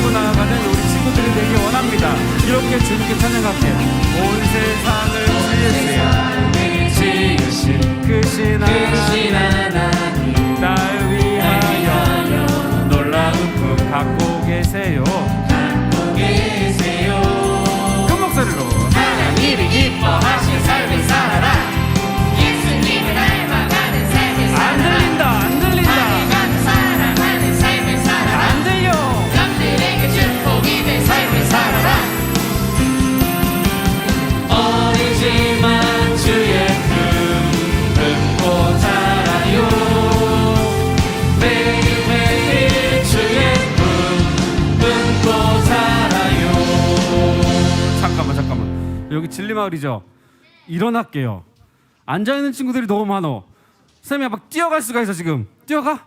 끌고 나가는 우리 친구들이 되기 원합니다. 이렇게 주님께 찬양할게. 온 세상을 지으신 크신 하나님 날 위하여 놀라운 품 갖고 계세요. 큰 목소리로 하나님이 기뻐하신 삶을 살아라. 예수님을 닮아가는 삶을 안 살아라. 들린다 안 들린다 하나님을 사랑하는 삶을 살아라. 안 들려. 남들에게 축복이 될 삶을 살아라. 어리지만 주의 품 품고 자라요. 매일매일 주의 품 품고 자라요. 잠깐만 여기 진리마을이죠? 일어날게요. 앉아있는 친구들이 너무 많어. 쌤이 막 뛰어갈 수가 있어. 지금 뛰어가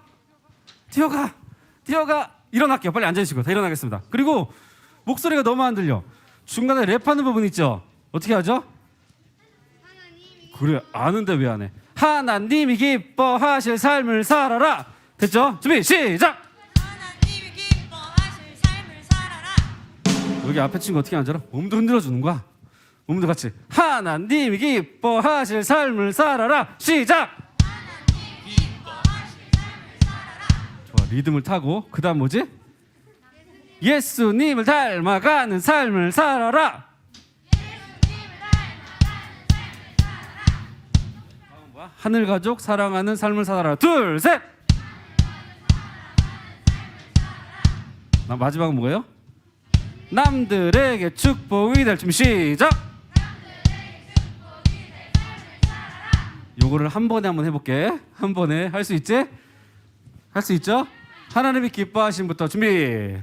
일어날게요. 빨리 앉아주시고 다 일어나겠습니다. 그리고 목소리가 너무 안 들려. 중간에 랩하는 부분 있죠? 어떻게 하죠? 그래 아는데 왜 안 해? 하나님이 기뻐하실 삶을 살아라. 됐죠? 준비 시작. 하나님이 기뻐하실 삶을 살아라. 여기 앞에 친구 어떻게 앉아라? 몸도 흔들어 주는 거야. 몸도 같이 하나님이 기뻐하실 삶을 살아라. 시작. 좋아 리듬을 타고 그 다음 뭐지? 예수님을 닮아가는 삶을 살아라. 다음은 뭐야? 하늘가족 사랑하는 삶을 살아라. 둘 셋. 나 마지막은 뭐예요? 남들에게 축복이 될 준비 시작. 요거를 한 번에 한번 해볼게. 한 번에 할 수 있지? 할 수 있죠? 하나님이 기뻐하심부터 준비.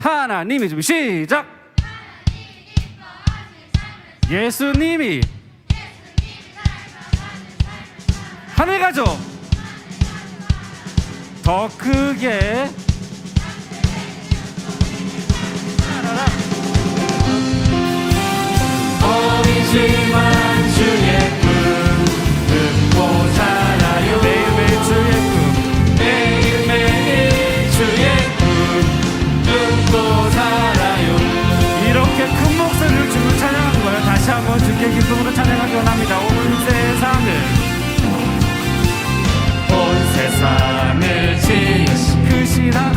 하나님이 준비 시작. 예수님이 하늘가족 더 크게 어리지만 주의 품 품고 살아요. 매일매일 주의 품 매일매일 주의 품 품고 살아요. 이렇게 큰 목소리를 주고 찬양하는 거예요. 다시 한번 주께 기쁨으로 찬양하기 원합니다. 온 세상을 지으신 크신 하나님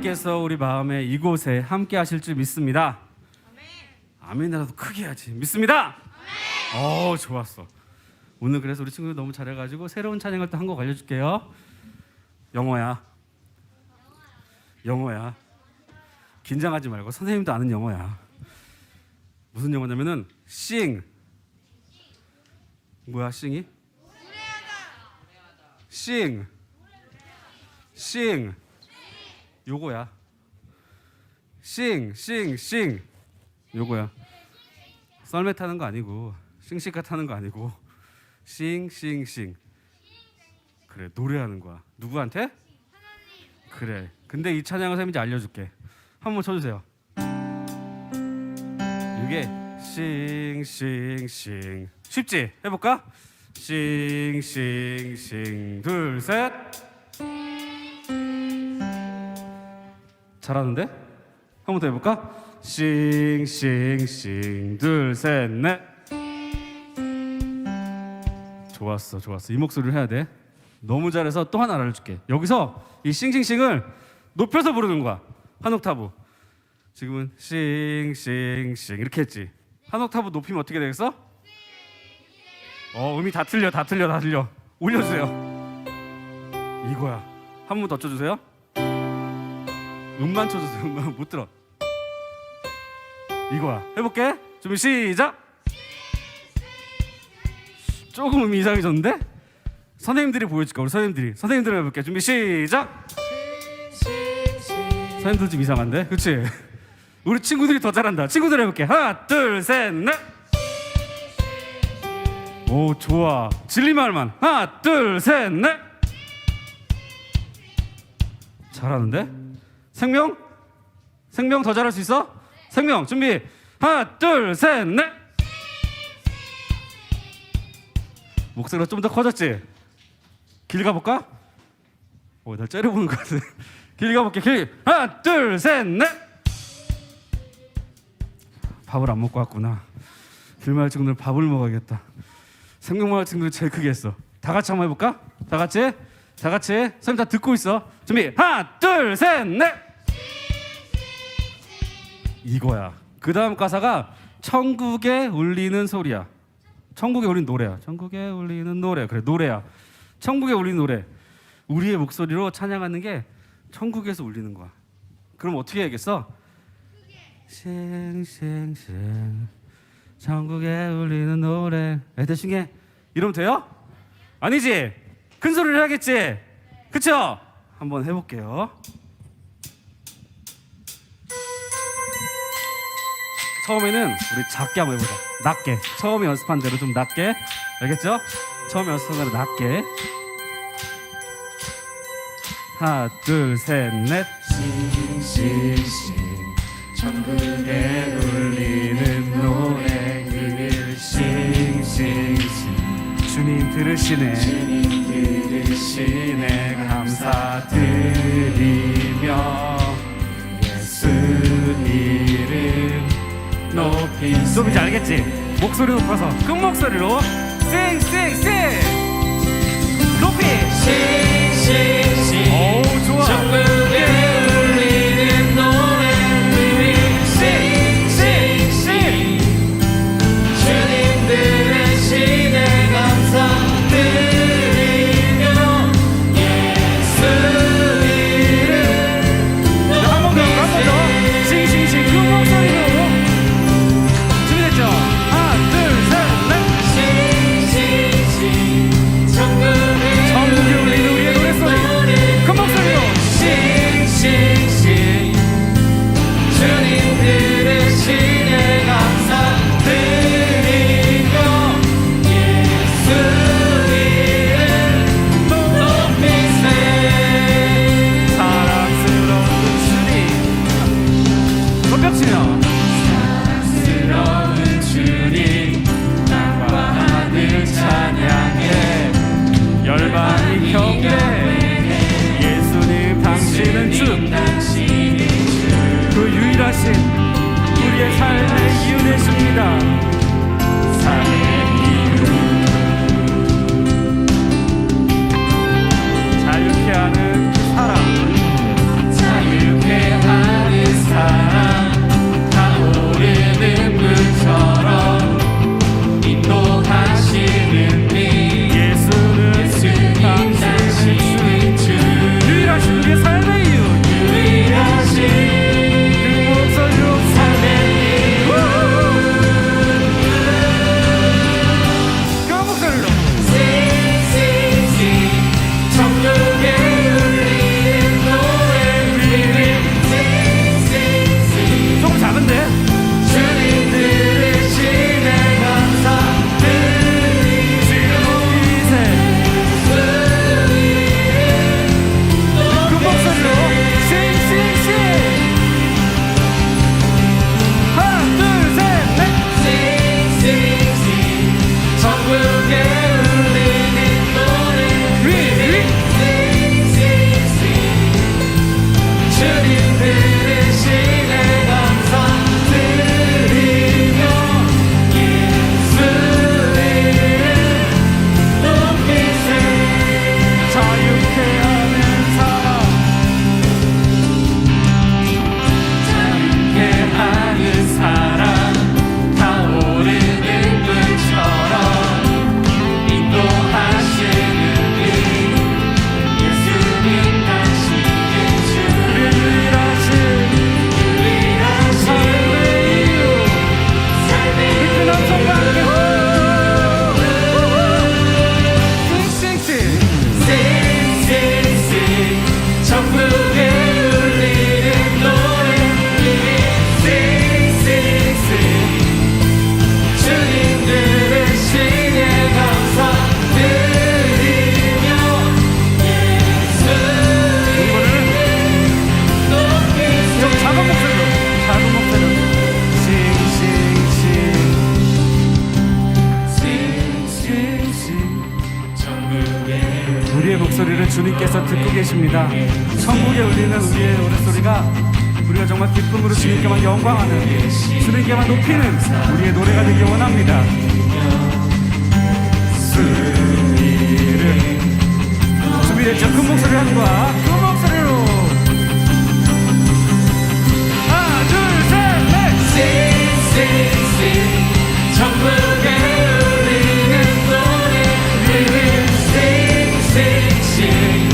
주님께서 우리 마음의 이곳에 함께 하실 줄 믿습니다. 아멘이라도 크게 해야지. 믿습니다. 좋았어. 오늘 그래서 우리 친구들 너무 잘해가지고 새로운 찬양을 또 한 곡 알려줄게요. 영어야. 긴장하지 말고 선생님도 아는 영어야. 무슨 영어냐면은 sing. 뭐야 sing이? sing. 요거야. sing. 요거야. 썰매 타는 거 아니고 싱싱카 타는 거 아니고 sing. 그래, 노래하는 거야. 누구한테? 그래. 근데 이 찬양을 선생님이 알려줄게. 한번 쳐주세요. 이게 sing. 쉽지? 해볼까? sing. 둘, 셋. 잘하는데? 한 번 더 해볼까? sing. 둘, 셋, 넷. 좋았어. 이 목소리를 해야 돼. 너무 잘해서 또 하나 알려줄게. 여기서 이 싱싱싱을 높여서 부르는 거야. 한 옥타브. 지금은 싱 이렇게 했지. 한 옥타브 높이면 어떻게 되겠어? 음이 다 틀려. 올려주세요. 이거야. 한 번 더 쳐주세요. 음만 쳐주세요. 음만 못 들어. 이거야. 해볼게. 준비 시작. 조금 음이 이상해졌는데? 선생님들이 보여줄까? 우리 선생님들 해볼게. 준비 시작. 선생님들 좀 이상한데? 그치? 우리 친구들이 더 잘한다. 친구들 해볼게. 하나, 둘, 셋, 넷. 오, 좋아. 진리말만. 하나, 둘, 셋, 넷. 잘하는데? 생명 더 잘할 수 있어? 생명 준비. 하나, 둘, 셋, 넷. 목소리가 좀 더 커졌지? 길 가볼까? 날 째려보는 것 같아. 길 가볼게. 하나, 둘, 셋, 넷. 밥을 안 먹고 왔구나. 길마을 친구들 밥을 먹어야겠다. 생명마을 친구들 제일 크게 했어. 다 같이 한번 해볼까? 다 같이. 선생님 다 듣고 있어. 준비. 하나, 둘, 셋, 넷. 이거야. 그 다음 가사가 천국에 울리는 소리야. 천국에 울리는 노래야. 천국에 울리는 노래. 그래, 노래야. 천국에 울리는 노래. 우리의 목소리로 찬양하는 게 천국에서 울리는 거야. 그럼 어떻게 해야겠어? 싱 천국에 울리는 노래. 대충해. 이러면 돼요? 아니지? 큰 소리를 해야겠지? 그쵸? 한번 해볼게요. 처음에는 우리 작게 한번 해보자. 낮게. 처음에 연습한 대로 좀 낮게. 알겠죠? 처음에 연습한 대로 낮게. 하나, 둘, 셋, 넷. 싱 천국에 울리는 노래. 그를 싱 주님 들으시네. 감사드리며 예수 이름 높이. 높이지 알겠지? 목소리 높아서 큰 목소리로 싱 높이. 싱 오, 좋아. 천국에 울리는 노래. 싱 주님 들으시네. 감사드리며 예수 이름 한 번 더. 싱 큰 목소리로. 준비됐죠? 하나, 둘, 셋, 넷. 싱 우리의 목소리를 주님께서 듣고 계십니다. 천국에 울리는 우리의 노랫소리가 우리가 정말 기쁨으로 주님께만 영광하는, 주님께만 높이는 우리의 노래가 되기 원합니다. 준비됐죠? 큰 목소리로 하는 거야. 큰 목소리로 하나 둘 셋 넷. Sing, sing, sing. 천국에 울리는 노래. We will sing, sing, sing.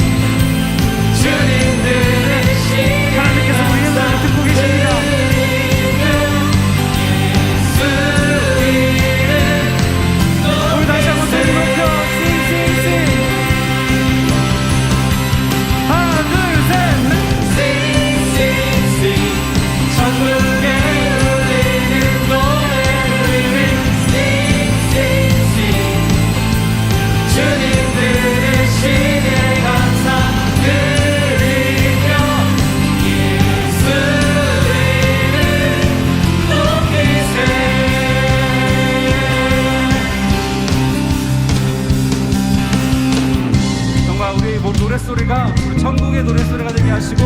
주님들의 시 하나님께서 우리의 노래를 듣고 계십니다. 우리 다시 한번 소리 높여 Sing, sing, sing. 하나 둘 셋 넷. Sing, sing, sing. 천국에 울리는 노래. We will sing, sing, sing. 주님들의 신의 감사 드리며 예수님을 높이세. 정말 우리 노랫소리가 우리 천국의 노랫소리가 되게 하시고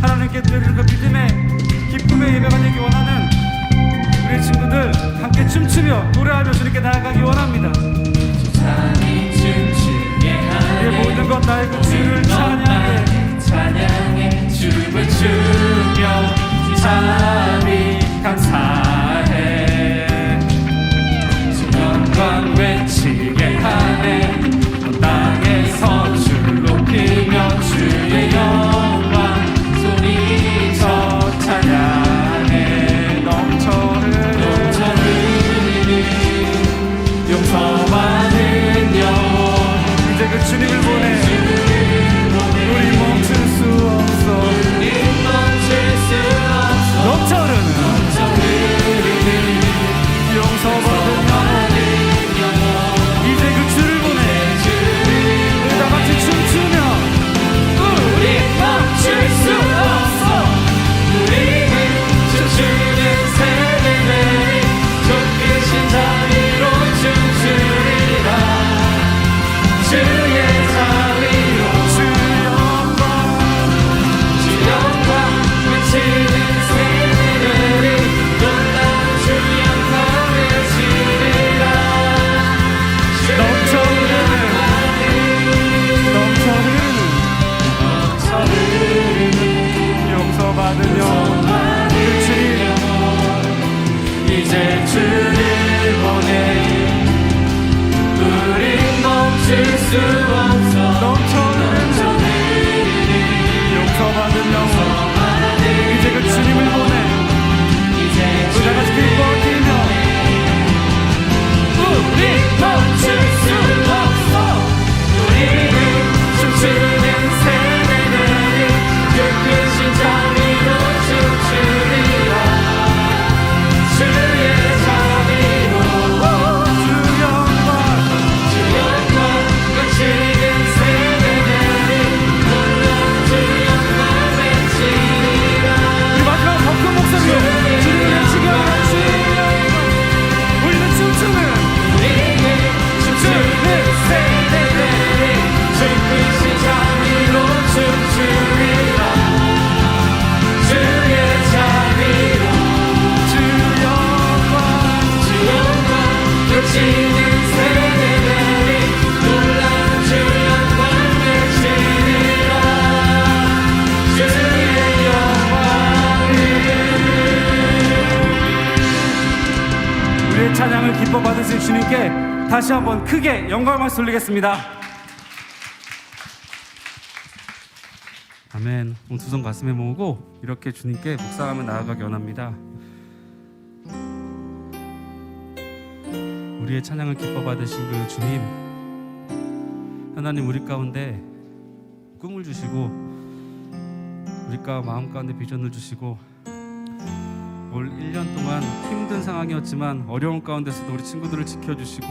하나님께 드리는 그 믿음의 기쁨의 예배가 되기 원하는 우리 친구들 함께 춤추며 노래하며 주님께 나아가기 원합니다. 찬이 춤추게 우리의 모든 것 나의 그 주를 찬양해. 찬양해 춤을 추며 참이 감사해. 주 영광 외치게 하네. 땅에서 줄 높이며 주의 영광 소리쳐 찬양해. 넘쳐흐르는 용서받은 영혼 이제 그 주님을 보내. 우리 멈출 수 없어. 넘쳐흐르는 용서받은 영혼 이제 그 주를 보내. 우리 다 같이 춤추며 우리 멈출 수 없어. 우리는 춤추는 세대들이 좁으신 자리로 춤추리라. 주의 자리로 주 영광 주 영광 외치는 세대들이 놀라운 주 영광 외치리라. 넘쳐흐르는 용서받은 영혼 그 주님 이제 주를 보내. 우린 멈출 수 없어. 넘쳐흐르는 용서받은 영혼 이제 그 주님을 보내. 이제 우리 다 같이 기뻐 뛰며 우린 멈출 수 없어. 우리는 춤추는 세대들이 그 크신 자리로 춤추리라. 주의 자리로 주 영광 주 영광 외치는 세대들이 놀라운 주 영광 외치리라. 우리 마지막 더 큰 목소리로 주님을 외치게 하라. 주 영광 우리는 춤추는 우리는 춤추는 세대들이 주 크신 자리로 춤추리라. 주의 자리로 주 영광 주 영광 외치는 세대들이 놀라운 주 영광 외치리라. 주의 영광을 우리의 찬양을 기뻐 받으실 주님께 다시 한번 크게 영광을 돌리겠습니다. 아멘. 두 손 가슴에 모으고 이렇게 주님께 묵상하며 나아가기 원합니다. 우리의 찬양을 기뻐 받으신 그 주님, 하나님 우리 가운데 꿈을 주시고 우리 마음 가운데 비전을 주시고 올 1년 동안 힘든 상황이었지만 어려운 가운데서도 우리 친구들을 지켜주시고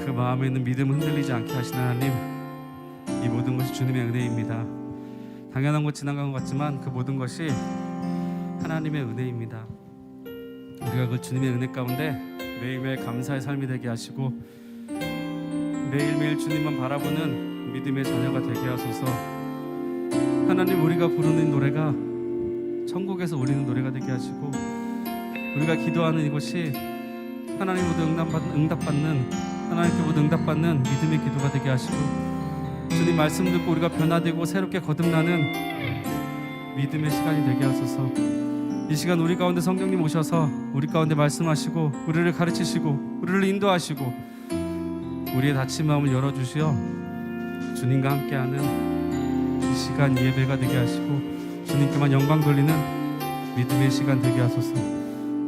그 마음에 있는 믿음을 흔들리지 않게 하시는 하나님, 이 모든 것이 주님의 은혜입니다. 당연한 것 지나간 것 같지만 그 모든 것이 하나님의 은혜입니다. 우리가 그 주님의 은혜 가운데 매일매일 감사의 삶이 되게 하시고 매일매일 주님만 바라보는 믿음의 자녀가 되게 하소서. 하나님, 우리가 부르는 노래가 천국에서 울리는 노래가 되게 하시고, 우리가 기도하는 이곳이 하나님으로부터 응답받는, 하나님께로부터 응답받는 믿음의 기도가 되게 하시고, 주님 말씀 듣고 우리가 변화되고 새롭게 거듭나는 믿음의 시간이 되게 하소서. 이 시간 우리 가운데 성령님 오셔서 우리 가운데 말씀하시고, 우리를 가르치시고, 우리를 인도하시고, 우리의 닫힌 마음을 열어주시어 주님과 함께하는 이 시간 예배가 되게 하시고, 주님께만 영광 돌리는 믿음의 시간 되게 하소서.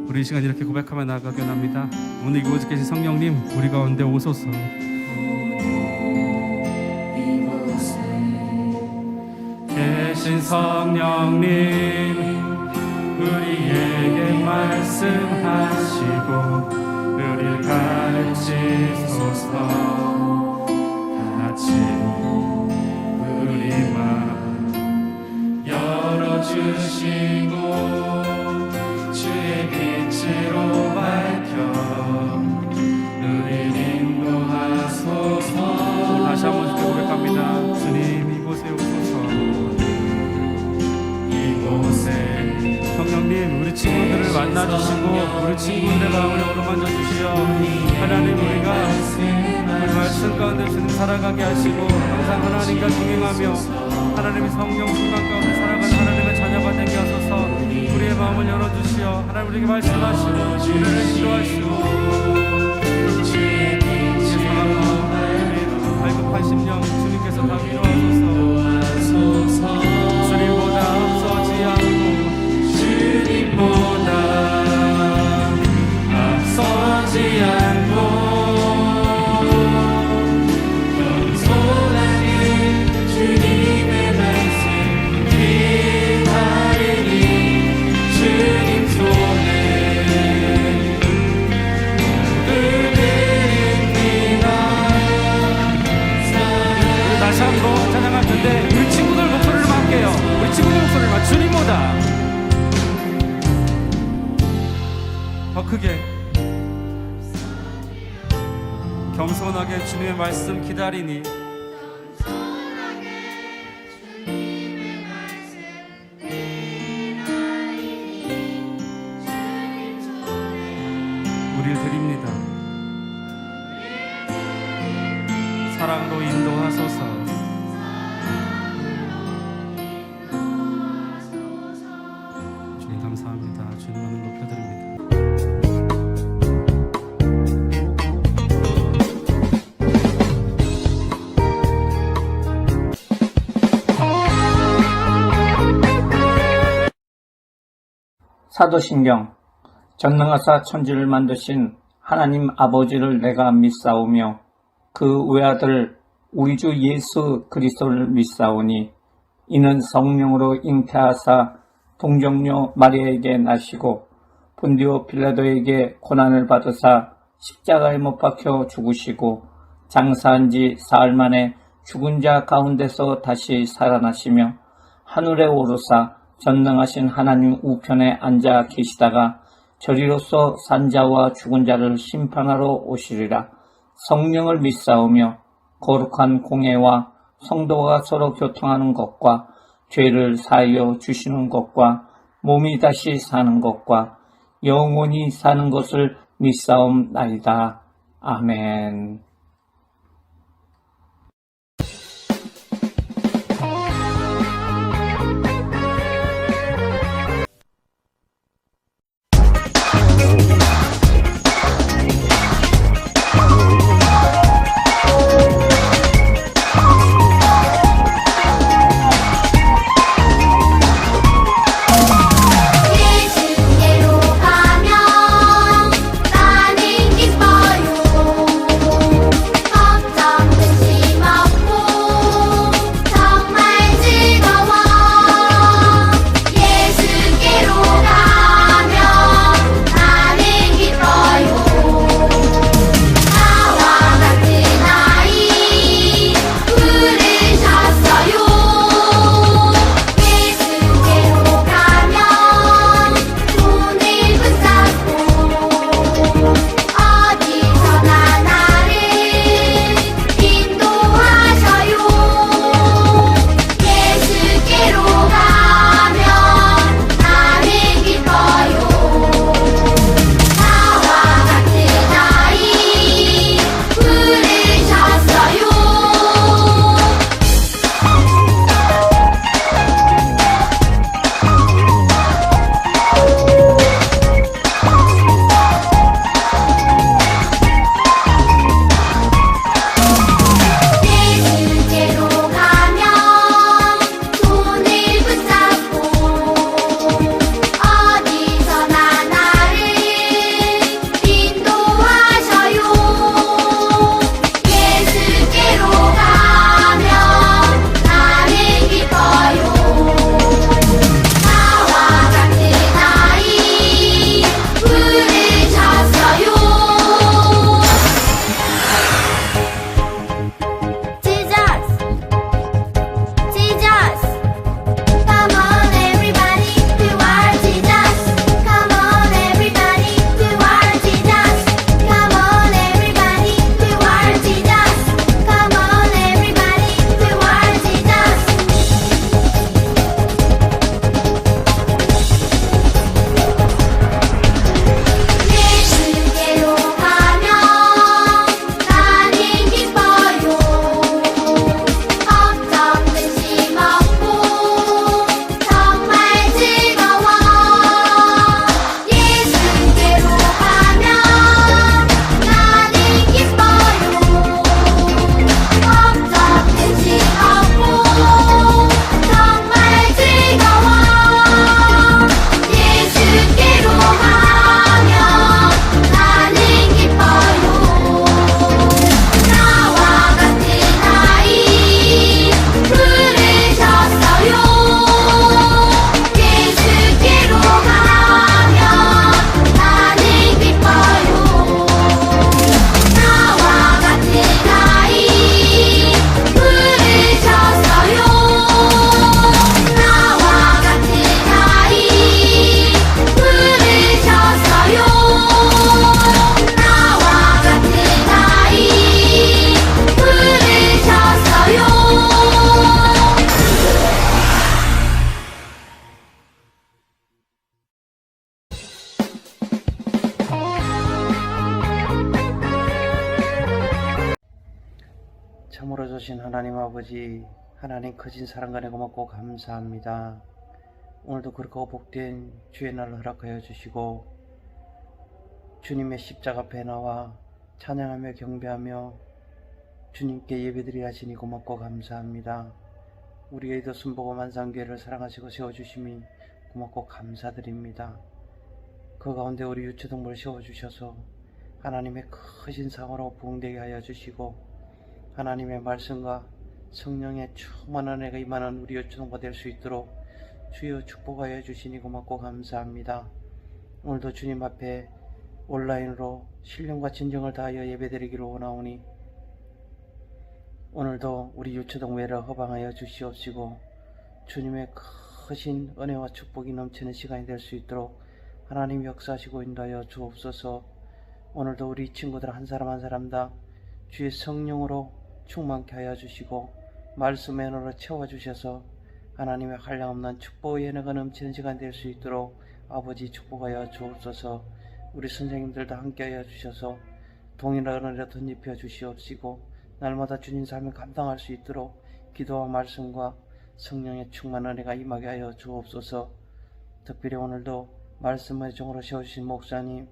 우리 이 시간 이렇게 고백하며 나아가게 합니다. 오늘 이곳에 계신 성령님, 우리 가운데 오소서. 계신 성령님, 우리에게 말씀하시고 우리를 가르치소서. 다같이 우리 마음 열어주시고 주의 빛으로 밝혀 우리를 인도하소서. 다시 한번 고백합니다. 주님, 이곳에 오소서. 이곳에 성령님, 우리 친구들을 만나주시고 우리 친구들의 마음을 어루만져 주시어 하나님, 우리 말씀 가운데 주님 살아가게 하시고 항상 하나님과 동행하며 하나님의 성령 순간 가운데 살아가는 하나님의 자녀가 되게 하소서. 우리의 마음을 열어주시어 하나님, 우리에게 말씀하시고 우리를 인도하시고 주의 상황과 발급한 심령 주님께서 다 위로하소서. 주님보다 앞서지 않고 주님보다 앞서지 않고 겸손하게 주님의 말씀 기다리니 주님 손에 들립니다. 다시 한번 찬양할 텐데 우리 친구들 목소리를 할게요. 우리 친구들 목소리를 주님보다 더 크게 겸손하게 주님의 말씀 기다리니 우리를 드립니다. 사랑으로 인도하소서. 주님 감사합니다. 주님만을 높여드립니다. 사도신경. 전능하사 천지를 만드신 하나님 아버지를 내가 믿사오며 그 외아들 우리 주 예수 그리스도를 믿사오니 이는 성령으로 잉태하사 동정녀 마리아에게 나시고 본디오 빌라도에게 고난을 받으사 십자가에 못 박혀 죽으시고 장사한 지 사흘 만에 죽은 자 가운데서 다시 살아나시며 하늘에 오르사 전능하신 하나님 우편에 앉아 계시다가 저리로서 산자와 죽은 자를 심판하러 오시리라. 성령을 믿사오며 거룩한 공예와 성도가 서로 교통하는 것과 죄를 사하여 주시는 것과 몸이 다시 사는 것과 영원히 사는 것을 믿사옵나이다. 아멘. 예수께로 가면 나는 기뻐요. 자비로우신 하나님 아버지, 하나님 크신 사랑과 내 고맙고 감사합니다. 오늘도 그렇게 복된 주의 날을 허락하여 주시고 주님의 십자가 앞에 나와 찬양하며 경배하며 주님께 예배드리게 하시니 고맙고 감사합니다. 우리에게도 순복음 만상교회를 사랑하시고 세워주심이 고맙고 감사드립니다. 그 가운데 우리 유초동물 세워주셔서 하나님의 크신 상으로 부흥되게 하여 주시고 하나님의 말씀과 성령의 충만한 은혜가 임하는 우리 유초동과 될 수 있도록 주여 축복하여 주시니 고맙고 감사합니다. 오늘도 주님 앞에 온라인으로 신령과 진정을 다하여 예배드리기를 원하오니 오늘도 우리 유초동회를 허방하여 주시옵시고 주님의 크신 은혜와 축복이 넘치는 시간이 될 수 있도록 하나님 역사하시고 인도하여 주옵소서. 오늘도 우리 친구들 한 사람 한 사람 다 주의 성령으로 충만케 하여 주시고 말씀의 은혜로 채워주셔서 하나님의 한량없는 축복의 은혜가 넘치는 시간 될 수 있도록 아버지 축복하여 주옵소서. 우리 선생님들도 함께하여 주셔서 동일한 은혜로 덧입혀 주시옵시고 날마다 주님 삶을 감당할 수 있도록 기도와 말씀과 성령의 충만한 은혜가 임하게 하여 주옵소서. 특별히 오늘도 말씀의 종으로 세우신 목사님,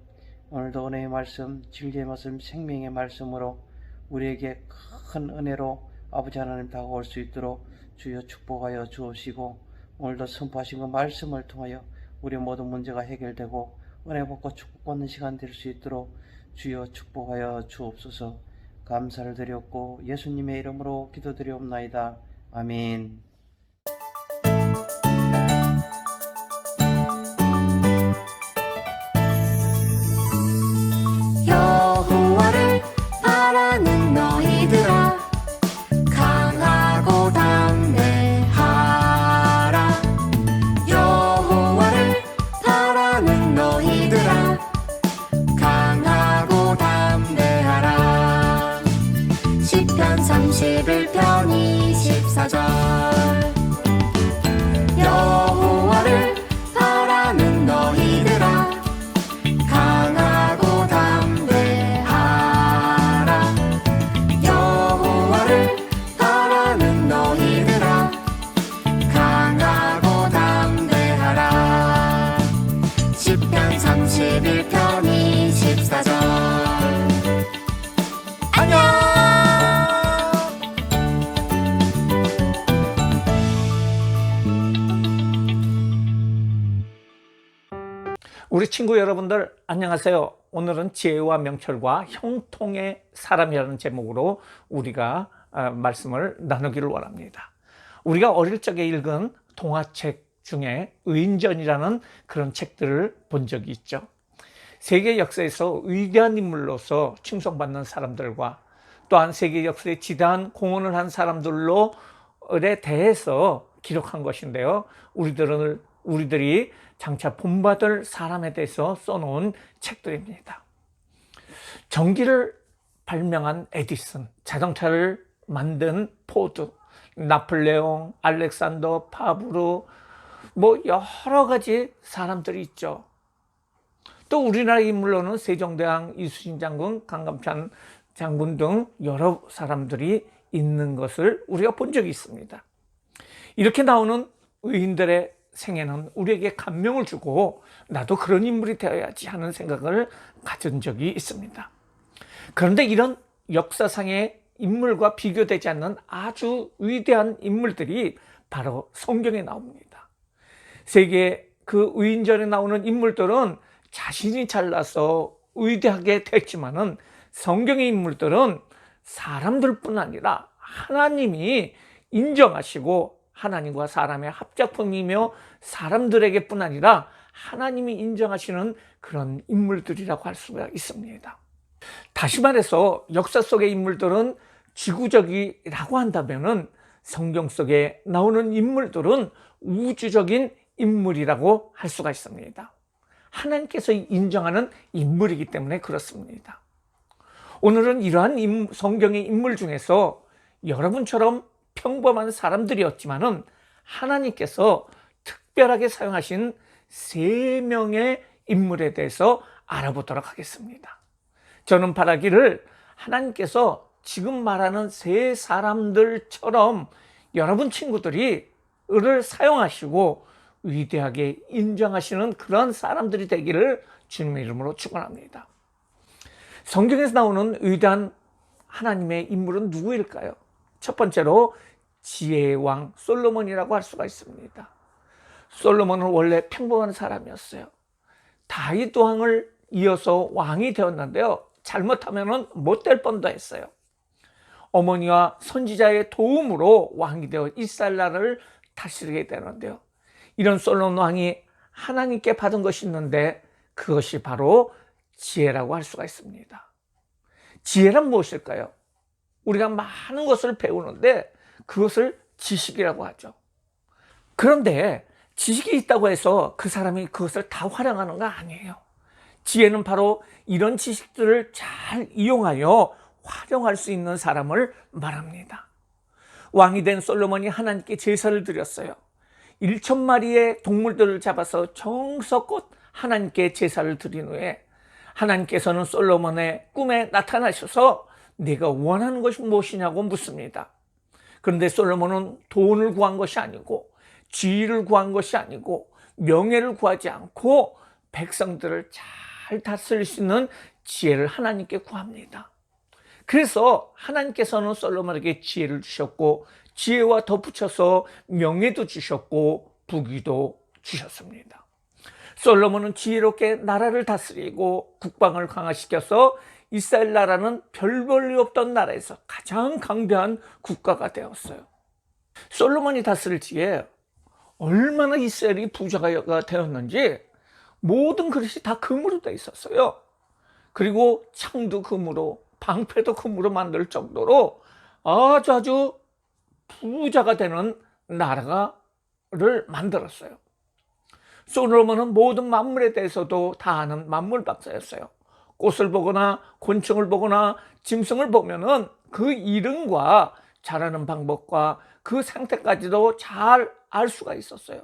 오늘도 은혜의 말씀, 진리의 말씀, 생명의 말씀으로 우리에게 큰 은혜로 아버지 하나님 다가올 수 있도록 주여 축복하여 주옵시고 오늘도 선포하신 그 말씀을 통하여 우리 모든 문제가 해결되고 은혜 받고 축복받는 시간 될 수 있도록 주여 축복하여 주옵소서. 감사를 드렸고 예수님의 이름으로 기도드리옵나이다. 아멘. 여호와를 바라는 너희들아 강하고 담대하라. 여호와를 바라는 너희들아 강하고 담대하라. 시편 31편 24절. 여호와를 바라는 너희들아 강하고 담대하라. 여호와를 바라는 너희들아 강하고 담대하라. 시편 31편 24절. 안녕. 우리 친구 여러분들 안녕하세요. 오늘은 지혜와 명철과 형통의 사람이라는 제목으로 우리가 말씀을 나누기를 원합니다. 우리가 어릴 적에 읽은 동화책 중에 의인전이라는 그런 책들을 본 적이 있죠. 세계 역사에서 위대한 인물로서 칭송받는 사람들과 또한 세계 역사에 지대한 공헌을 한 사람들에 대해서 기록한 것인데요. 우리들이 장차 본받을 사람에 대해서 써놓은 책들입니다. 전기를 발명한 에디슨, 자동차를 만든 포드, 나폴레옹, 알렉산더, 파브르, 여러 가지 사람들이 있죠. 또 우리나라 인물로는 세종대왕, 이순신 장군, 강감찬 장군 등 여러 사람들이 있는 것을 우리가 본 적이 있습니다. 이렇게 나오는 의인들의 생애는 우리에게 감명을 주고 나도 그런 인물이 되어야지 하는 생각을 가진 적이 있습니다. 그런데 이런 역사상의 인물과 비교되지 않는 아주 위대한 인물들이 바로 성경에 나옵니다. 세계 그 의인전에 나오는 인물들은 자신이 잘나서 위대하게 됐지만은 성경의 인물들은 사람들뿐 아니라 하나님이 인정하시고 하나님과 사람의 합작품이며 사람들에게 뿐 아니라 하나님이 인정하시는 그런 인물들이라고 할 수가 있습니다. 다시 말해서 역사 속의 인물들은 지구적이라고 한다면은 성경 속에 나오는 인물들은 우주적인 인물이라고 할 수가 있습니다. 하나님께서 인정하는 인물이기 때문에 그렇습니다. 오늘은 이러한 성경의 인물 중에서 여러분처럼 평범한 사람들이었지만은 하나님께서 특별하게 사용하신 3명의 인물에 대해서 알아보도록 하겠습니다. 저는 바라기를 하나님께서 지금 말하는 세 사람들처럼 여러분 친구들이 을 사용하시고 위대하게 인정하시는 그런 사람들이 되기를 주님의 이름으로 축원합니다. 성경에서 나오는 위대한 하나님의 인물은 누구일까요? 첫 번째로 지혜의 왕 솔로몬이라고 할 수가 있습니다. 솔로몬은 원래 평범한 사람이었어요. 다윗 왕을 이어서 왕이 되었는데요, 잘못하면 못 될 뻔도 했어요. 어머니와 선지자의 도움으로 왕이 되어 이스라엘 나라를 다스리게 되는데요, 이런 솔로몬 왕이 하나님께 받은 것이 있는데 그것이 바로 지혜라고 할 수가 있습니다. 지혜란 무엇일까요? 우리가 많은 것을 배우는데 그것을 지식이라고 하죠. 그런데 지식이 있다고 해서 그 사람이 그것을 다 활용하는 거 아니에요. 지혜는 바로 이런 지식들을 잘 이용하여 활용할 수 있는 사람을 말합니다. 왕이 된 솔로몬이 하나님께 제사를 드렸어요. 1,000마리의 동물들을 잡아서 정성껏 하나님께 제사를 드린 후에 하나님께서는 솔로몬의 꿈에 나타나셔서 네가 원하는 것이 무엇이냐고 묻습니다. 그런데 솔로몬은 돈을 구한 것이 아니고 지위를 구한 것이 아니고 명예를 구하지 않고 백성들을 잘 다스릴 수 있는 지혜를 하나님께 구합니다. 그래서 하나님께서는 솔로몬에게 지혜를 주셨고 지혜와 덧붙여서 명예도 주셨고 부귀도 주셨습니다. 솔로몬은 지혜롭게 나라를 다스리고 국방을 강화시켜서 이스라엘 나라는 별 볼일 없던 나라에서 가장 강대한 국가가 되었어요. 솔로몬이 다스릴 지에 얼마나 이스라엘이 부자가 되었는지 모든 그릇이 다 금으로 되어 있었어요. 그리고 창도 금으로, 방패도 금으로 만들 정도로 아주 부자가 되는 나라를 만들었어요. 솔로몬은 모든 만물에 대해서도 다 아는 만물 박사였어요. 꽃을 보거나 곤충을 보거나 짐승을 보면은 그 이름과 자라는 방법과 그 상태까지도 잘 알 수가 있었어요.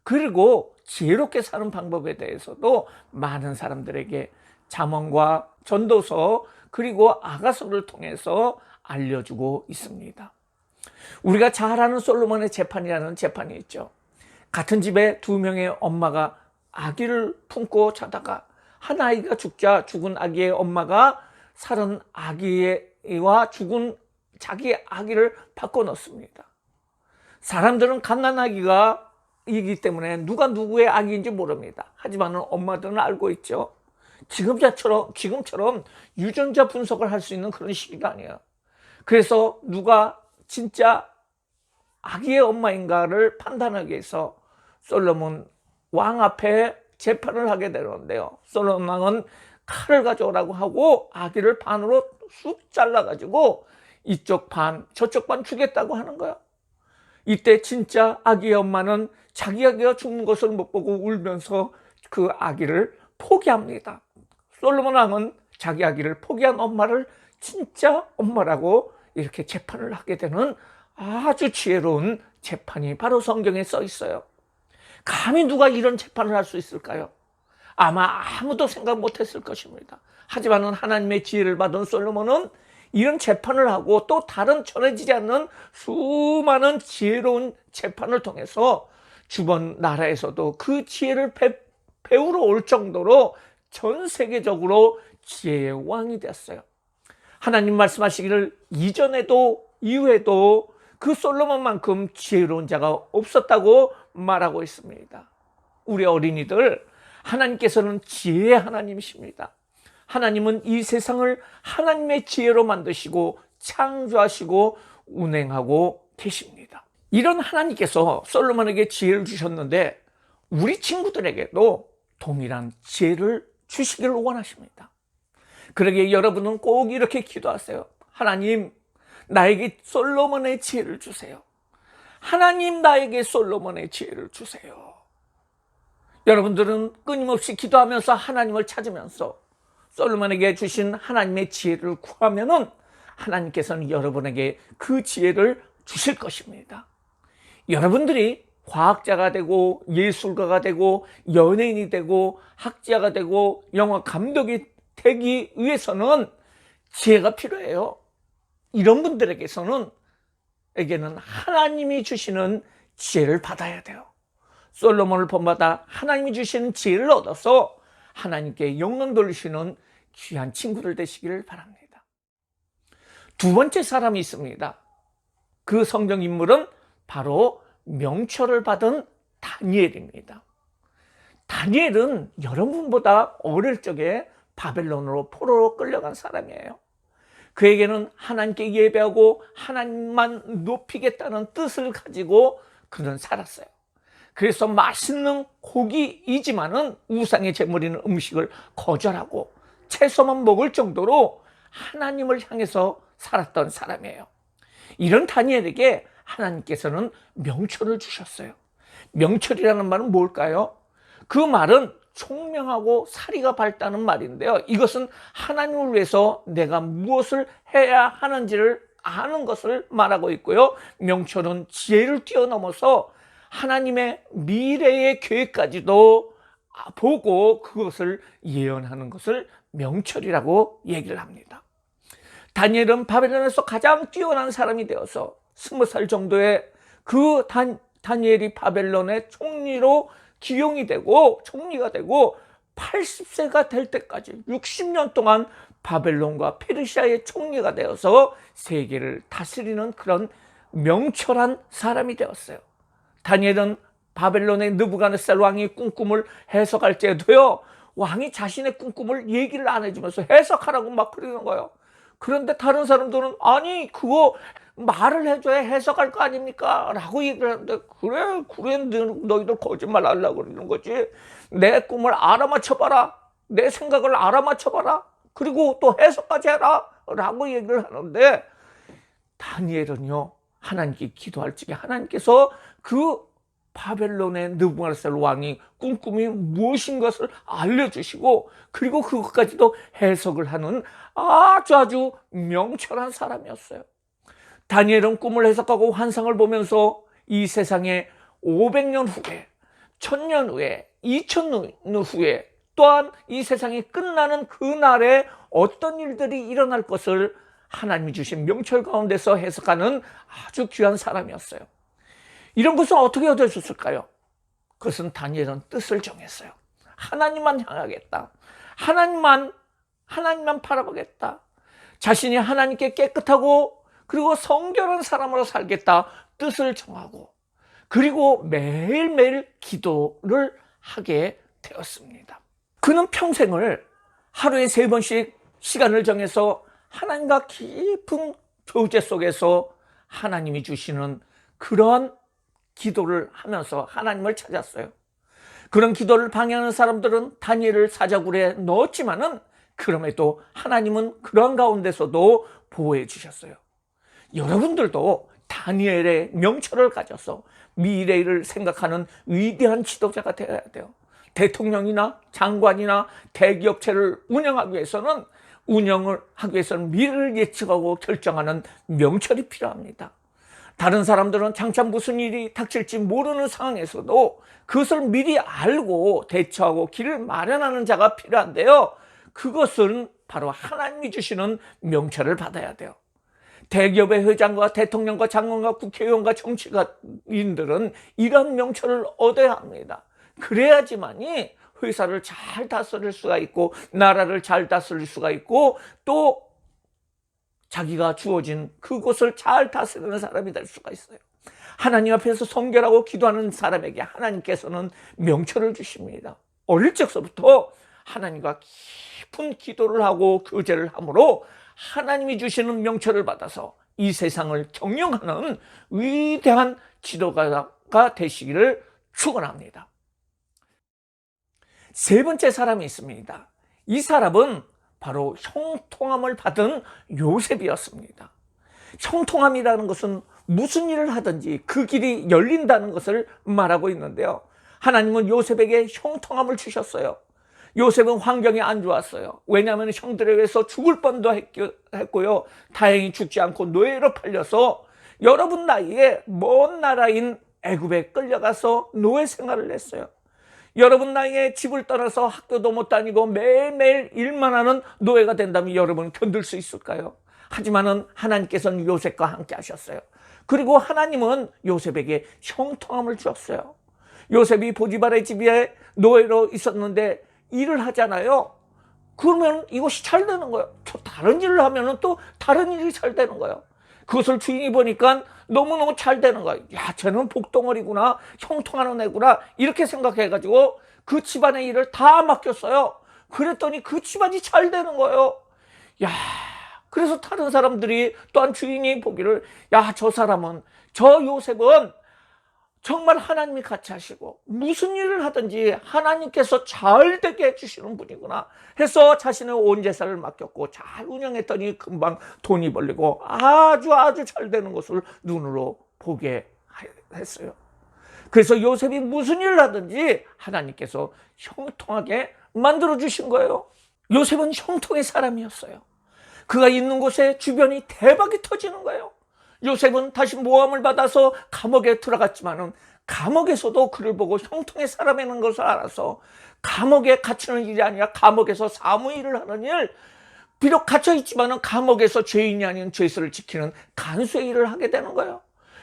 그리고 지혜롭게 사는 방법에 대해서도 많은 사람들에게 잠언과 전도서 그리고 아가서를 통해서 알려주고 있습니다. 우리가 잘 아는 솔로몬의 재판이라는 재판이 있죠. 같은 집에 두 명의 엄마가 아기를 품고 자다가 한 아이가 죽자 죽은 아기의 엄마가 살은 아기와 죽은 자기 아기를 바꿔 넣습니다. 사람들은 갓난아기가 이기 때문에 누가 누구의 아기인지 모릅니다. 하지만 엄마들은 알고 있죠. 지금처럼 유전자 분석을 할 수 있는 그런 시기가 아니에요. 그래서 누가 진짜 아기의 엄마인가를 판단하기 위해서 솔로몬 왕 앞에 재판을 하게 되는데요, 솔로몬 왕은 칼을 가져오라고 하고 아기를 반으로 쑥 잘라가지고 이쪽 반 저쪽 반 주겠다고 하는 거야. 이때 진짜 아기의 엄마는 자기 아기가 죽는 것을 못 보고 울면서 그 아기를 포기합니다. 솔로몬 왕은 자기 아기를 포기한 엄마를 진짜 엄마라고 이렇게 재판을 하게 되는 아주 지혜로운 재판이 바로 성경에 써 있어요. 감히 누가 이런 재판을 할 수 있을까요? 아마 아무도 생각 못했을 것입니다. 하지만 하나님의 지혜를 받은 솔로몬은 이런 재판을 하고 또 다른 전해지지 않는 수많은 지혜로운 재판을 통해서 주변 나라에서도 그 지혜를 배우러 올 정도로 전 세계적으로 지혜의 왕이 되었어요. 하나님 말씀하시기를 이전에도 이후에도 그 솔로몬만큼 지혜로운 자가 없었다고 말하고 있습니다. 우리 어린이들, 하나님께서는 지혜의 하나님이십니다. 하나님은 이 세상을 하나님의 지혜로 만드시고 창조하시고 운행하고 계십니다. 이런 하나님께서 솔로몬에게 지혜를 주셨는데 우리 친구들에게도 동일한 지혜를 주시기를 원하십니다. 그러기에 여러분은 꼭 이렇게 기도하세요. 하나님, 나에게 솔로몬의 지혜를 주세요. 하나님, 나에게 솔로몬의 지혜를 주세요. 여러분들은 끊임없이 기도하면서 하나님을 찾으면서 솔로몬에게 주신 하나님의 지혜를 구하면은 하나님께서는 여러분에게 그 지혜를 주실 것입니다. 여러분들이 과학자가 되고 예술가가 되고 연예인이 되고 학자가 되고 영화 감독이 되기 위해서는 지혜가 필요해요. 이런 분들에게는 하나님이 주시는 지혜를 받아야 돼요. 솔로몬을 본받아 하나님이 주시는 지혜를 얻어서 하나님께 영광 돌리시는 귀한 친구들 되시기를 바랍니다. 두 번째 사람이 있습니다. 그 성경 인물은 바로 명철을 받은 다니엘입니다. 다니엘은 여러분보다 어릴 적에 바벨론으로 포로로 끌려간 사람이에요. 그에게는 하나님께 예배하고 하나님만 높이겠다는 뜻을 가지고 그는 살았어요. 그래서 맛있는 고기이지만은 우상의 제물인 음식을 거절하고 채소만 먹을 정도로 하나님을 향해서 살았던 사람이에요. 이런 다니엘에게 하나님께서는 명철을 주셨어요. 명철이라는 말은 뭘까요? 그 말은 총명하고 사리가 밝다는 말인데요. 이것은 하나님을 위해서 내가 무엇을 해야 하는지를 아는 것을 말하고 있고요. 명철은 지혜를 뛰어넘어서 하나님의 미래의 계획까지도 보고 그것을 예언하는 것을 명철이라고 얘기를 합니다. 다니엘은 바벨론에서 가장 뛰어난 사람이 되어서 20살 정도에 그 다니엘이 바벨론의 총리로 기용이 되고 총리가 되고 80세가 될 때까지 60년 동안 바벨론과 페르시아의 총리가 되어서 세계를 다스리는 그런 명철한 사람이 되었어요. 다니엘은 바벨론의 느부갓네살 왕이 꿈꿈을 해석할 때도요, 왕이 자신의 꿈꿈을 얘기를 안 해주면서 해석하라고 막 그러는 거예요. 그런데 다른 사람들은 아니 그거 말을 해줘야 해석할 거 아닙니까? 라고 얘기를 하는데 그래 너희들 거짓말 하려고 그러는 거지. 내 꿈을 알아맞혀봐라. 내 생각을 알아맞혀봐라. 그리고 또 해석까지 해라. 라고 얘기를 하는데 다니엘은요, 하나님께 기도할 적에 하나님께서 그 바벨론의 느부갓네살 왕이 꿈꿈이 무엇인 것을 알려주시고 그리고 그것까지도 해석을 하는 아주 명철한 사람이었어요. 다니엘은 꿈을 해석하고 환상을 보면서 이 세상에 500년 후에, 1000년 후에, 2000년 후에 또한 이 세상이 끝나는 그날에 어떤 일들이 일어날 것을 하나님이 주신 명철 가운데서 해석하는 아주 귀한 사람이었어요. 이런 것은 어떻게 얻어졌을까요? 그것은 다니엘은 뜻을 정했어요. 하나님만 향하겠다. 하나님만 바라보겠다. 자신이 하나님께 깨끗하고 그리고 성결한 사람으로 살겠다. 뜻을 정하고 그리고 매일매일 기도를 하게 되었습니다. 그는 평생을 하루에 3번씩 시간을 정해서 하나님과 깊은 교제 속에서 하나님이 주시는 그런 기도를 하면서 하나님을 찾았어요. 그런 기도를 방해하는 사람들은 다니엘을 사자굴에 넣었지만은 그럼에도 하나님은 그런 가운데서도 보호해 주셨어요. 여러분들도 다니엘의 명철을 가져서 미래를 생각하는 위대한 지도자가 되어야 돼요. 대통령이나 장관이나 대기업체를 운영을 하기 위해서는 미래를 예측하고 결정하는 명철이 필요합니다. 다른 사람들은 장차 무슨 일이 닥칠지 모르는 상황에서도 그것을 미리 알고 대처하고 길을 마련하는 자가 필요한데요. 그것은 바로 하나님이 주시는 명철을 받아야 돼요. 대기업의 회장과 대통령과 장관과 국회의원과 정치인들은 이런 명철을 얻어야 합니다. 그래야지만이 회사를 잘 다스릴 수가 있고 나라를 잘 다스릴 수가 있고 또 자기가 주어진 그곳을 잘 다스리는 사람이 될 수가 있어요. 하나님 앞에서 성결하고 기도하는 사람에게 하나님께서는 명철을 주십니다. 어릴 적서부터 하나님과 깊은 기도를 하고 교제를 함으로 하나님이 주시는 명철을 받아서 이 세상을 경영하는 위대한 지도자가 되시기를 축원합니다. 세 번째 사람이 있습니다. 이 사람은 바로 형통함을 받은 요셉이었습니다. 형통함이라는 것은 무슨 일을 하든지 그 길이 열린다는 것을 말하고 있는데요. 하나님은 요셉에게 형통함을 주셨어요. 요셉은 환경이 안 좋았어요. 왜냐하면 형들에 의해서 죽을 뻔도 했고요. 다행히 죽지 않고 노예로 팔려서 여러분 나이에 먼 나라인 애굽에 끌려가서 노예 생활을 했어요. 여러분 나이에 집을 떠나서 학교도 못 다니고 매일매일 일만 하는 노예가 된다면 여러분 견딜 수 있을까요? 하지만은 하나님께서는 요셉과 함께 하셨어요. 그리고 하나님은 요셉에게 형통함을 주었어요. 요셉이 보디발의 집에 노예로 있었는데 일을 하잖아요. 그러면 이것이 잘 되는 거예요. 또 다른 일을 하면은 또 다른 일이 잘 되는 거예요. 그것을 주인이 보니까 너무너무 잘 되는 거예요. 야, 쟤는 복덩어리구나, 형통하는 애구나, 이렇게 생각해가지고 그 집안의 일을 다 맡겼어요. 그랬더니 그 집안이 잘 되는 거예요. 야, 그래서 다른 사람들이 또한 주인이 보기를, 야, 저 사람은, 저 요셉은 정말 하나님이 같이 하시고 무슨 일을 하든지 하나님께서 잘 되게 해주시는 분이구나 해서 자신의 온 재산을 맡겼고 잘 운영했더니 금방 돈이 벌리고 아주 잘 되는 것을 눈으로 보게 했어요. 그래서 요셉이 무슨 일을 하든지 하나님께서 형통하게 만들어주신 거예요. 요셉은 형통의 사람이었어요. 그가 있는 곳에 주변이 대박이 터지는 거예요. 요셉은 다시 모함을 받아서 감옥에 들어갔지만은 감옥에서도 그를 보고 형통의 사람이라는 것을 알아서 감옥에 갇히는 일이 아니라 감옥에서 사무일을 하는 일, 비록 갇혀있지만은 감옥에서 죄인이 아닌 죄수를 지키는 간수의 일을 하게 되는 거예요.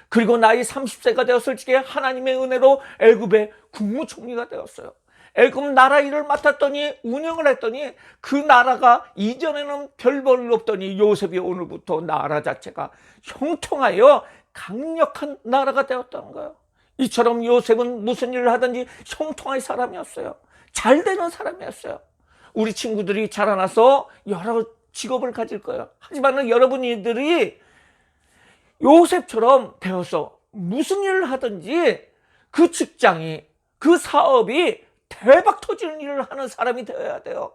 그리고 나이 30세가 되었을 적에 하나님의 은혜로 애굽의 국무총리가 되었어요. 애굽 나라 일을 맡았더니 운영을 했더니 그 나라가 이전에는 별 볼 없더니 요셉이 오늘부터 나라 자체가 형통하여 강력한 나라가 되었다는 거예요. 이처럼 요셉은 무슨 일을 하든지 형통한 사람이었어요. 잘 되는 사람이었어요. 우리 친구들이 자라나서 여러 직업을 가질 거예요. 하지만 여러분들이 요셉처럼 되어서 무슨 일을 하든지 그 직장이, 그 사업이 대박 터지는 일을 하는 사람이 되어야 돼요.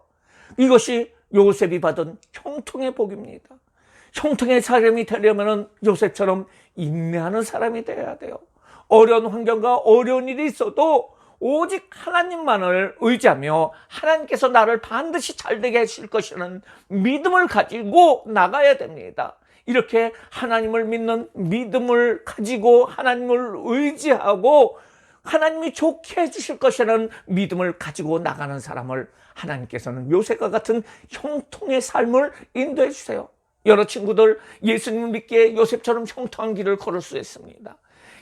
이것이 요셉이 받은 형통의 복입니다. 형통의 사람이 되려면 요셉처럼 인내하는 사람이 되어야 돼요. 어려운 환경과 어려운 일이 있어도 오직 하나님만을 의지하며 하나님께서 나를 반드시 잘되게 하실 것이라는 믿음을 가지고 나가야 됩니다. 이렇게 하나님을 믿는 믿음을 가지고 하나님을 의지하고 하나님이 좋게 해주실 것이라는 믿음을 가지고 나가는 사람을 하나님께서는 요셉과 같은 형통의 삶을 인도해 주세요. 여러 친구들, 예수님을 믿기에 요셉처럼 형통한 길을 걸을 수 있습니다.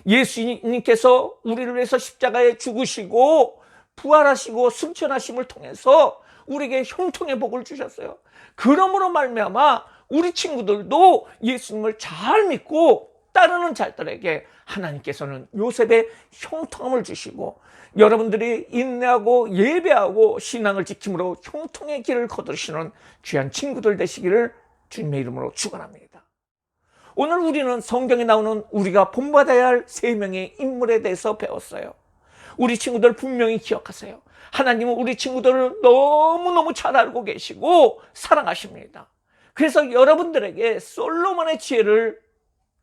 예수님께서 우리를 위해서 십자가에 죽으시고 부활하시고 승천하심을 통해서 우리에게 형통의 복을 주셨어요. 그러므로 말미암아 우리 친구들도 예수님을 잘 믿고 따르는 자들에게 하나님께서는 요셉의 형통함을 주시고 여러분들이 인내하고 예배하고 신앙을 지킴으로 형통의 길을 거두시는 귀한 친구들 되시기를 주님의 이름으로 축원합니다. 오늘 우리는 성경에 나오는 우리가 본받아야 할 3명의 인물에 대해서 배웠어요. 우리 친구들 분명히 기억하세요. 하나님은 우리 친구들을 너무너무 잘 알고 계시고 사랑하십니다. 그래서 여러분들에게 솔로몬의 지혜를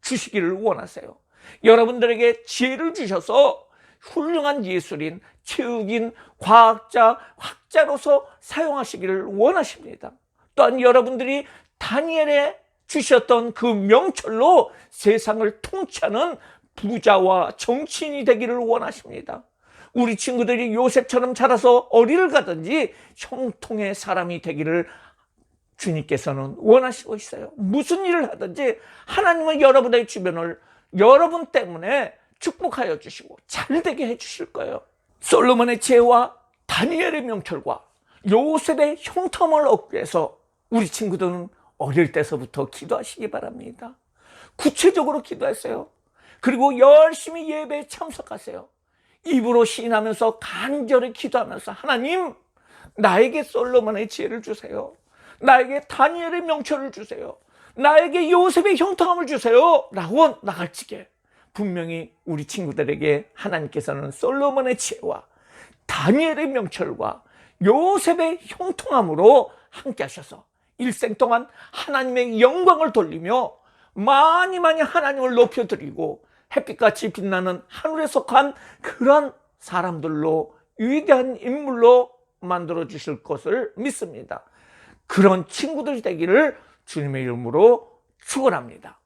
주시기를 원하세요. 여러분들에게 지혜를 주셔서 훌륭한 예술인, 체육인, 과학자, 학자로서 사용하시기를 원하십니다. 또한 여러분들이 다니엘에 주셨던 그 명철로 세상을 통치하는 부자와 정치인이 되기를 원하십니다. 우리 친구들이 요셉처럼 자라서 어디를 가든지 형통의 사람이 되기를 주님께서는 원하시고 있어요. 무슨 일을 하든지 하나님은 여러분의 주변을 여러분 때문에 축복하여 주시고 잘되게 해주실 거예요. 솔로몬의 지혜와 다니엘의 명철과 요셉의 형통을 얻기 위해서 우리 친구들은 어릴 때서부터 기도하시기 바랍니다. 구체적으로 기도하세요. 그리고 열심히 예배에 참석하세요. 입으로 시인하면서 간절히 기도하면서 하나님, 나에게 솔로몬의 지혜를 주세요. 나에게 다니엘의 명철을 주세요. 나에게 요셉의 형통함을 주세요. 라고 나갈 적에 분명히 우리 친구들에게 하나님께서는 솔로몬의 지혜와 다니엘의 명철과 요셉의 형통함으로 함께 하셔서 일생 동안 하나님의 영광을 돌리며 많이 하나님을 높여드리고 햇빛같이 빛나는 하늘에 속한 그런 사람들로 위대한 인물로 만들어 주실 것을 믿습니다. 그런 친구들이 되기를 주님의 이름으로 축원합니다.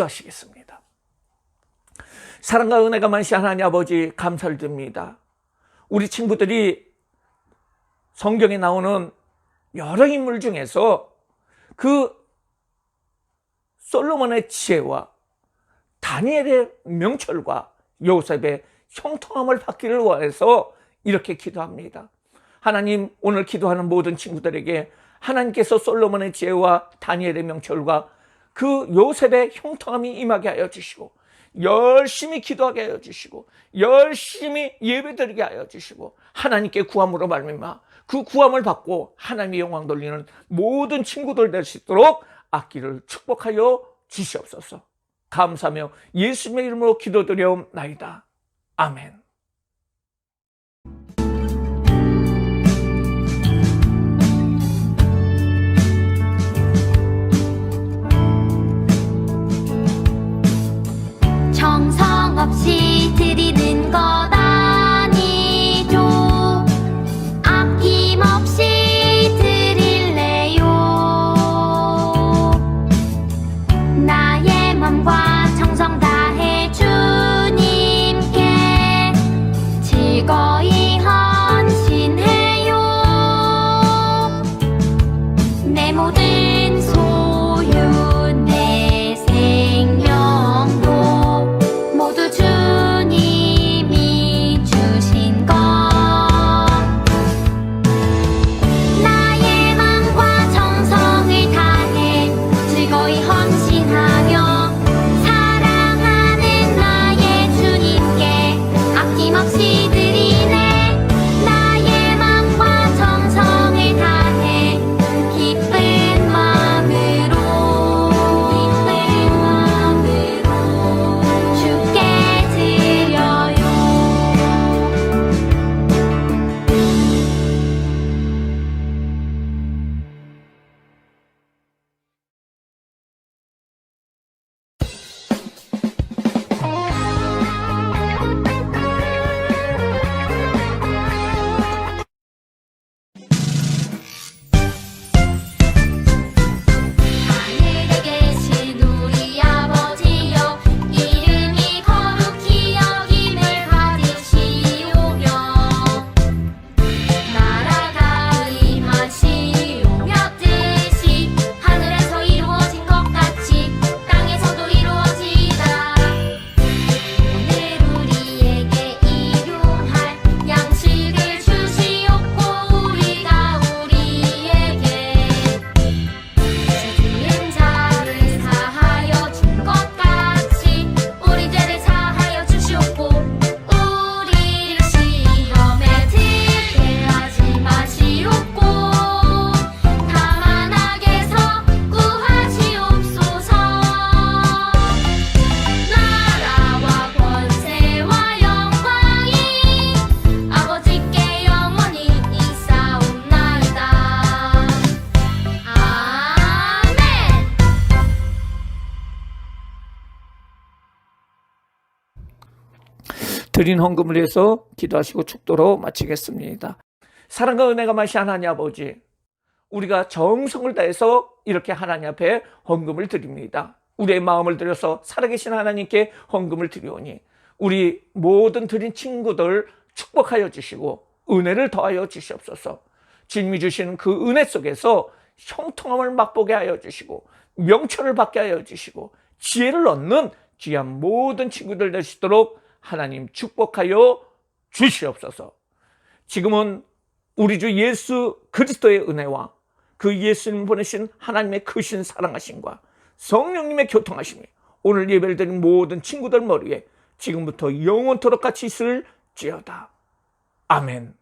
기도하시겠습니다. 사랑과 은혜가 많으신 하나님 아버지, 감사를 드립니다. 우리 친구들이 성경에 나오는 여러 인물 중에서 그 솔로몬의 지혜와 다니엘의 명철과 요셉의 형통함을 받기를 원해서 이렇게 기도합니다. 하나님, 오늘 기도하는 모든 친구들에게 하나님께서 솔로몬의 지혜와 다니엘의 명철과 그 요셉의 형통함이 임하게 하여 주시고, 열심히 기도하게 하여 주시고, 열심히 예배드리게 하여 주시고, 하나님께 구함으로 말미암아 그 구함을 받고 하나님의 영광 돌리는 모든 친구들 될 수 있도록 악기를 축복하여 주시옵소서. 감사하며 예수님의 이름으로 기도드려옵나이다. 아멘. 정성 없이 드리는 것 아니죠. 아낌없이 드릴래요. 나의 맘과 정성 다해 주님께 즐거이 헌신해요. 내 모든 소유 내 생명도 모두 주님이 주신 것. 나의 맘과 정성을 다해 즐거이 헌신하며 사랑하는 나의 주님께 아낌없이 드리네. 나의 맘과 정성을 다해 기쁜 마음으로 주께 드려요. 하늘에 계신 우리 아버지여, 이름이 거룩히 여김을 받으시오며 나라가 임하시오며 뜻이 하늘에서 이루어진 것 같이 땅에서도 이루어지이다. 오늘 우리에게 일용할 양식을 주시옵고 우리가 우리에게 지은 자를 사하여 준 것 같이 우리 죄를 사하여 주시옵고 우리를 시험에 들게 하지 마시옵고 다만 악에서 구하시옵소서. 나라와 권세와 영광이 아버지께 영원히 있사옵나이다. 아멘. 드린 헌금을 위해서 기도하시고 축도로 마치겠습니다. 사랑과 은혜가 많으신 하나님 아버지, 우리가 정성을 다해서 이렇게 하나님 앞에 헌금을 드립니다. 우리의 마음을 들여서 살아계신 하나님께 헌금을 드리오니 우리 모든 드린 친구들 축복하여 주시고 은혜를 더하여 주시옵소서. 주님이 주시는 그 은혜 속에서 형통함을 맛보게 하여 주시고 명철을 받게 하여 주시고 지혜를 얻는 귀한 모든 친구들 될 수 있도록 하나님 축복하여 주시옵소서. 지금은 우리 주 예수 그리스도의 은혜와 그 예수님 보내신 하나님의 크신 사랑하심과 성령님의 교통하심이 오늘 예배를 드린 모든 친구들 머리에 지금부터 영원토록 같이 있을지어다. 아멘.